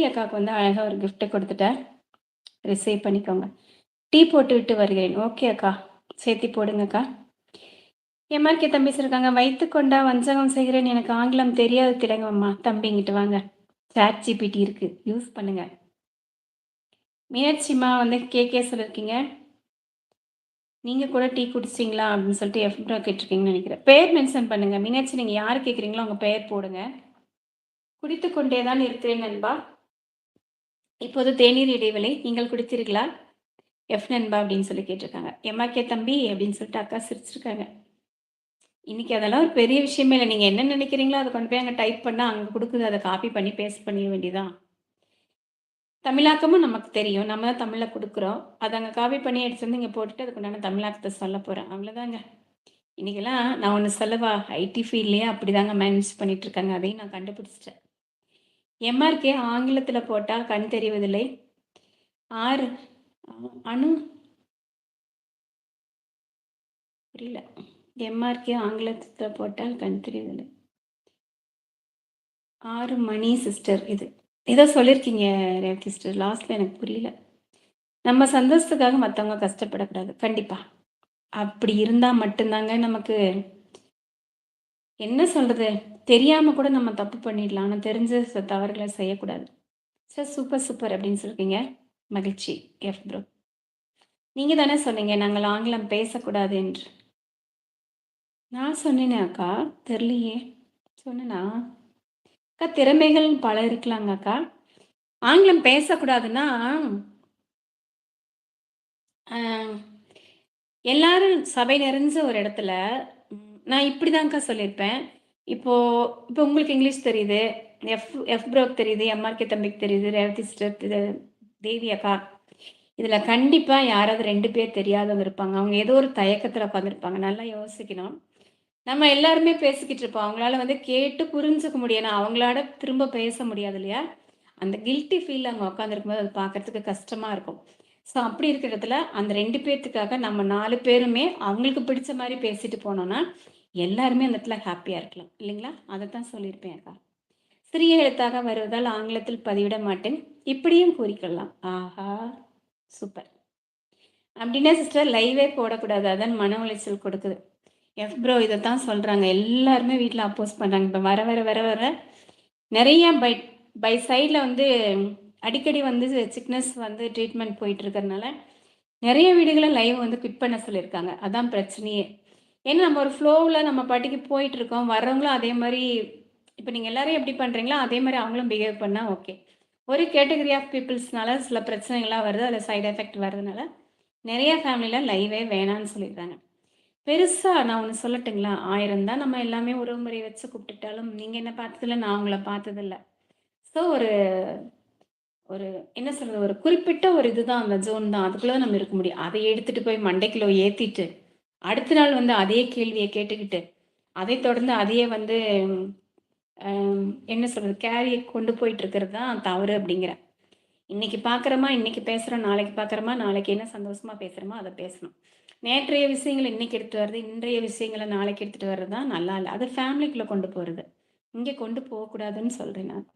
அக்காவுக்கு வந்து அழகா ஒரு கிஃப்ட் கொடுத்துட்டேன். ரிசீவ் பண்ணிக்கோங்க. டீ போட்டுவிட்டு வருகிறேன். ஓகே அக்கா. சேர்த்தி போடுங்கக்கா. எம்ஆர்கே தம்பிஸ் இருக்காங்க. வைத்துக்கொண்டா வஞ்சகம் செய்கிறேன். எனக்கு ஆங்கிலம் தெரியாது திலங்கம்மா. தம்பி இங்கிட்டு வாங்க. சாட் ஜிபிடி இருக்கு. யூஸ் பண்ணுங்க. மீனாட்சிம்மா வந்து கேக்கே சொல்லியிருக்கீங்க. நீங்க கூட டீ குடிச்சிங்களா அப்படின்னு சொல்லிட்டு எஃப்ரா கேட்டிருக்கீங்கன்னு நினைக்கிறேன். பெயர் மென்ஷன் பண்ணுங்க. மீனாட்சி நீங்க யார் கேட்குறீங்களோ உங்க பெயர் போடுங்க. குடித்து கொண்டே தான் இருக்கிறேன் நண்பா. இப்போது தேநீர் இடைவேளை. நீங்கள் குடித்தீர்களா? எஃப் நண்பா அப்படின்னு சொல்லி கேட்டிருக்காங்க. எம்ஆர்கே தம்பி அப்படின்னு சொல்லிட்டு அக்கா சிரிச்சிருக்காங்க. இன்னைக்கு அதெல்லாம் ஒரு பெரிய விஷயமே இல்லை. நீங்க என்ன நினைக்கிறீங்களோ அதை கொண்டு போய் அங்கே டைப் பண்ணா அங்கே கொடுக்குது. அதை காப்பி பண்ணி பேஸ்ட் பண்ணிட வேண்டியதான். தமிழாக்கமும் நமக்கு தெரியும். நம்ம தான் தமிழில் கொடுக்குறோம். அதை அங்கே காப்பி பண்ணி எடுத்து வந்து இங்கே போட்டுட்டு அதுக்கு உண்டான தமிழாக்கத்தை சொல்ல போகிறேன். அவ்வளோதாங்க. இன்றைக்கெல்லாம் நான் ஒன்று சொல்லவா, ஐடி ஃபீல்ட்லேயே அப்படி தாங்க மேனேஜ் பண்ணிட்டு இருக்காங்க. அதையும் நான் கண்டுபிடிச்சிட்டேன். எம்ஆர்கே ஆங்கிலத்தில் போட்டால் கண் தெரிவதில்லை. ஆறு அணு புரியல. எம்ஆர்கே ஆங்கிலத்தில் போட்டால் கண் தெரிவதில்லை. 6 மணி சிஸ்டர். இது ஏதோ சொல்லியிருக்கீங்க ரேவதி சிஸ்டர். லாஸ்ட்டில் எனக்கு புரியல. நம்ம சந்தோஷத்துக்காக மற்றவங்க கஷ்டப்படக்கூடாது. கண்டிப்பாக அப்படி இருந்தால் மட்டும்தாங்க நமக்கு என்ன சொல்கிறது, தெரியாமல் கூட நம்ம தப்பு பண்ணிடலாம். ஆனால் தெரிஞ்ச தவறுகளை செய்யக்கூடாது. சார் சூப்பர் சூப்பர் அப்படின்னு சொல்லிருக்கீங்க. மகிழ்ச்சி எஃப் ப்ரோ. நீங்கள் தானே சொன்னீங்க நாங்கள் ஆங்கிலம் பேசக்கூடாது என்று. நான் சொன்னேனே அக்கா, தெரியலையே. சொன்னேனா அக்கா? திறமைகள் பல இருக்கலாங்க அக்கா. ஆங்கிலம் பேசக்கூடாதுன்னா எல்லாரும் சபை நிறைஞ்ச ஒரு இடத்துல நான் இப்படி தான்க்கா சொல்லியிருப்பேன். இப்போ இப்போ உங்களுக்கு இங்கிலீஷ் தெரியுது, எஃப் எஃப் ப்ரோக்கு தெரியுது, எம்ஆர்கே தம்பிக்கு தெரியுது, ரேவதி சிஸ்டர், தேவி அக்கா. இதில் கண்டிப்பாக யாராவது 2 பேர் தெரியாதவங்க இருப்பாங்க. அவங்க ஏதோ ஒரு தயக்கத்தில் உட்காந்துருப்பாங்க. நல்லா யோசிக்கணும். நம்ம எல்லாருமே பேசிக்கிட்டு இருப்போம். அவங்களால வந்து கேட்டு புரிஞ்சுக்க முடியும். அவங்களால திரும்ப பேச முடியாது இல்லையா? அந்த கில்ட்டி ஃபீல் அங்கே உட்காந்துருக்கும்போது அது பார்க்குறதுக்கு கஷ்டமாக இருக்கும். ஸோ அப்படி இருக்கிற இடத்துல அந்த 2 பேர்த்துக்காக நம்ம 4 பேருமே அவங்களுக்கு பிடிச்ச மாதிரி பேசிட்டு போனோம்னா எல்லாருமே அந்த இடத்துல ஹாப்பியாக இருக்கலாம் இல்லைங்களா? அதை தான் சொல்லியிருப்பேன் அக்கா. சிறிய எழுத்தாக வருவதால் ஆங்கிலத்தில் பதிவிட மாட்டேன். இப்படியும் கூறிக்கொள்ளலாம். ஆஹா சூப்பர். அப்படின்னா சிஸ்டர் லைவே போடக்கூடாது. அதான் மன உளைச்சல் கொடுக்குது. எஃப் ப்ரோ இதை தான் சொல்கிறாங்க. எல்லாருமே வீட்டில் அப்போஸ் பண்ணுறாங்க. இப்போ வர வர வர வர நிறைய பை சைடில் வந்து அடிக்கடி வந்து சிக்னஸ் வந்து ட்ரீட்மெண்ட் போயிட்டு இருக்கிறதுனால நிறைய வீடுகளை லைவ் வந்து குவிட் பண்ண சொல்லியிருக்காங்க. அதான் பிரச்சனையே. ஏன்னா நம்ம ஒரு ஃப்ளோவில் நம்ம பாட்டிக்கு போயிட்டு இருக்கோம். வர்றவங்களும் அதே மாதிரி இப்போ நீங்கள் எல்லாரும் எப்படி பண்ணுறீங்களோ அதே மாதிரி அவங்களும் பிஹேவ் பண்ணால் ஓகே. ஒரு கேட்டகரி ஆஃப் பீப்புள்ஸ்னால சில பிரச்சனைகள்லாம் வருது. அதில் சைடு எஃபெக்ட் வர்றதுனால நிறைய ஃபேமிலியில் லைவே வேணான்னு சொல்லிடுறாங்க. பெருசாக நான் ஒன்று சொல்லட்டுங்களா? 1000 தான் நம்ம எல்லாமே உறவு முறை வச்சு கூப்பிட்டுட்டாலும் நீங்கள் என்ன பார்த்ததில்ல, நான் உங்களை பார்த்ததில்ல. ஸோ ஒரு ஒரு என்ன சொல்கிறது, ஒரு குறிப்பிட்ட ஒரு இதுதான் அந்த ஜோன் தான். அதுக்குள்ளே நம்ம இருக்க முடியும். அதை எடுத்துகிட்டு போய் மண்டைக்குள்ளே ஏற்றிட்டு அடுத்த நாள் வந்து அதே கேள்வியை கேட்டுக்கிட்டு அதை தொடர்ந்து அதையே வந்து என்ன சொல்கிறது கேரியை கொண்டு போயிட்டு இருக்கிறது தான் தவறு அப்படிங்கிறேன். இன்னைக்கு பார்க்குறோமா, இன்னைக்கு பேசுகிறோம், நாளைக்கு பார்க்குறோமா, நாளைக்கு என்ன சந்தோஷமாக பேசுகிறோமோ அதை பேசணும். நேற்றைய விஷயங்களை இன்னைக்கு எடுத்துகிட்டு வர்றது, இன்றைய விஷயங்களை நாளைக்கு எடுத்துகிட்டு வர்றது தான் நல்லா இல்லை. அது ஃபேமிலிக்குள்ளே கொண்டு போகிறது. இங்கே கொண்டு போகக்கூடாதுன்னு சொல்கிறேன் நான்.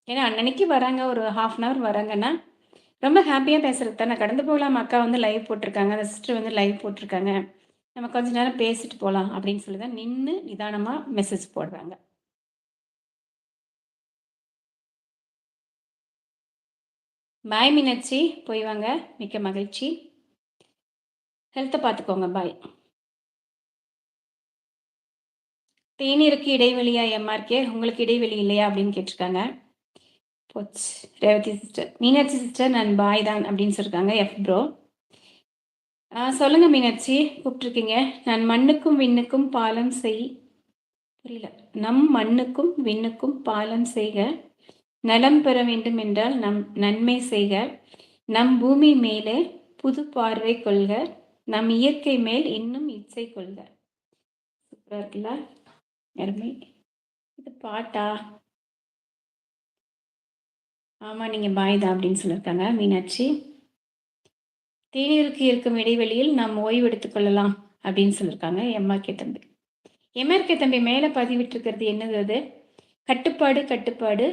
ஏன்னா அன்னன்னைக்கு வராங்க, ஒரு 1/2 அன் ஹவர் வராங்கன்னா ரொம்ப ஹாப்பியாக பேசுகிறது தானே. கடந்து போகலாம். அக்கா வந்து லைவ் போட்டிருக்காங்க, அந்த சிஸ்டர் வந்து லைவ் போட்டிருக்காங்க, நம்ம கொஞ்ச நேரம் பேசிட்டு போகலாம் அப்படின்னு சொல்லி தான் நின்று நிதானமாக மெசேஜ் போடுறாங்க. பாய் மீனாட்சி, போய் வாங்க. மிக்க மகிழ்ச்சி. ஹெல்த்தை பார்த்துக்கோங்க. பாய். தேநீருக்கு இடைவெளியா எம்ஆர்கே? உங்களுக்கு இடைவெளி இல்லையா அப்படின்னு கேட்டிருக்காங்க. போச்சு. ரேவதி சிஸ்டர், மீனாட்சி சிஸ்டர் நான் பாய் தான் அப்படின்னு சொல்லியிருக்காங்க எஃப் ப்ரோ. சொல்லுங்க மீனாட்சி, கூப்பிட்ருக்கீங்க. நான் மண்ணுக்கும் விண்ணுக்கும் பாலம் செய் புரியல. நம் மண்ணுக்கும் விண்ணுக்கும் பாலம் செய்க, நலம் பெற வேண்டும் என்றால் நம் நன்மை செய்க, நம் பூமி மேலே புது பார்வை கொள்க, நம் இயற்கை மேல் இன்னும் இச்சை கொள்க. சூப்பராக இருக்குல்ல? அருமை. இது பாட்டா? ஆமாம், நீங்கள் பாய் தான் அப்படின்னு சொல்லியிருக்காங்க மீனாட்சி. தேநீருக்கு இருக்கும் இடைவெளியில் நாம் ஓய்வு எடுத்துக்கொள்ளலாம் அப்படின்னு சொல்லியிருக்காங்க எம்ஆர்கே தம்பி. எம்ஆர்கே தம்பி மேலே பதிவிட்டிருக்கிறது என்னது அது? கட்டுப்பாடு கட்டுப்பாடு